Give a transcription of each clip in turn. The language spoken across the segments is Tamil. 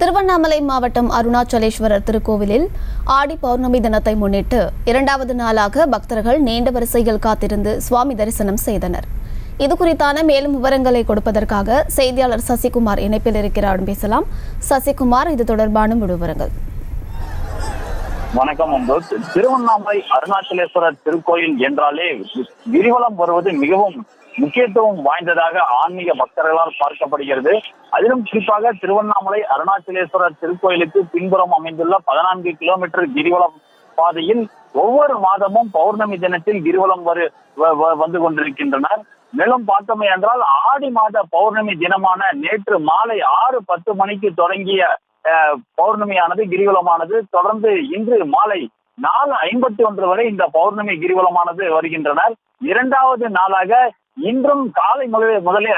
திருவண்ணாமலை மாவட்டம் அருணாச்சலேஸ்வரர் திருக்கோவிலில் ஆடி பௌர்ணமி தினத்தை முன்னிட்டு இரண்டாவது நாளாக பக்தர்கள் நீண்ட வரிசையில் காத்திருந்து சுவாமி தரிசனம் செய்தனர். இதுகுறித்தான மேலும் விவரங்களை கொடுப்பதற்காக செய்தியாளர் சசிகுமார் இணைப்பில் இருக்கிறார். பேசலாம் சசிகுமார், இது தொடர்பான விவரங்கள். வணக்கம். திருவண்ணாமலை அருணாச்சலேஸ்வரர் திருக்கோயில் என்றாலே கிரிவலம் வருவது மிகவும் முக்கியத்துவம் வாய்ந்ததாக ஆன்மீக பக்தர்களால் பார்க்கப்படுகிறது. அதிலும் குறிப்பாக திருவண்ணாமலை அருணாச்சலேஸ்வரர் திருக்கோயிலுக்கு பின்புறம் அமைந்துள்ள 14 கிலோமீட்டர் கிரிவலம் பாதையில் ஒவ்வொரு மாதமும் பௌர்ணமி தினத்தில் கிரிவலம் வந்து கொண்டிருக்கின்றனர். மேலும் பார்த்தோமே என்றால் ஆடி மாத பௌர்ணமி தினமான நேற்று மாலை 6:10 மணிக்கு தொடங்கிய பௌர்ணமியானது கிரிவலமானது தொடர்ந்து இன்று மாலை 4:51 வரை இந்த பௌர்ணமி கிரிவலமானது வருகின்றனர். இரண்டாவது நாளாக இன்றும் காலை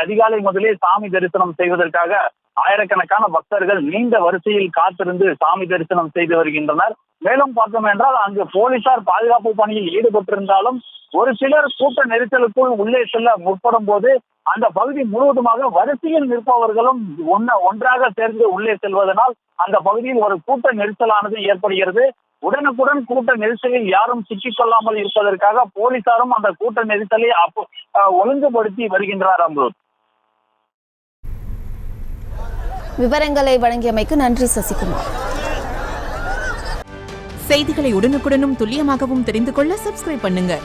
அதிகாலை முதலே சாமி தரிசனம் செய்வதற்காக ஆயிரக்கணக்கான பக்தர்கள் நீண்ட வரிசையில் காத்திருந்து சாமி தரிசனம் செய்து வருகின்றனர். மேலும் பார்த்தோம் என்றால் அங்கு போலீசார் பாதுகாப்பு பணியில் ஈடுபட்டிருந்தாலும் ஒரு சிலர் கூட்ட நெரிசலுக்குள் உள்ளே செல்ல முற்படும் போது அந்த பகுதி முழுவதுமாக வரிசையில் நிற்பவர்களும் ஒன்றாக சேர்ந்து உள்ளே செல்வதனால் அந்த பகுதியில் ஒரு கூட்ட நெரிசலானது ஏற்படுகிறது. உடனுக்குடன் கூட்ட நெரிசலில் யாரும் சிக்கிக் கொள்ளாமல் இருப்பதற்காக போலீசாரும் அந்த கூட்ட நெரிசலை ஒழுங்குபடுத்தி வருகின்றார். அம்ருத், விவரங்களை வழங்கியமைக்கு நன்றி சசிகுமார். செய்திகளை உடனுக்குடனும் துல்லியமாகவும் தெரிந்து கொள்ள சப்ஸ்கிரைப் பண்ணுங்க.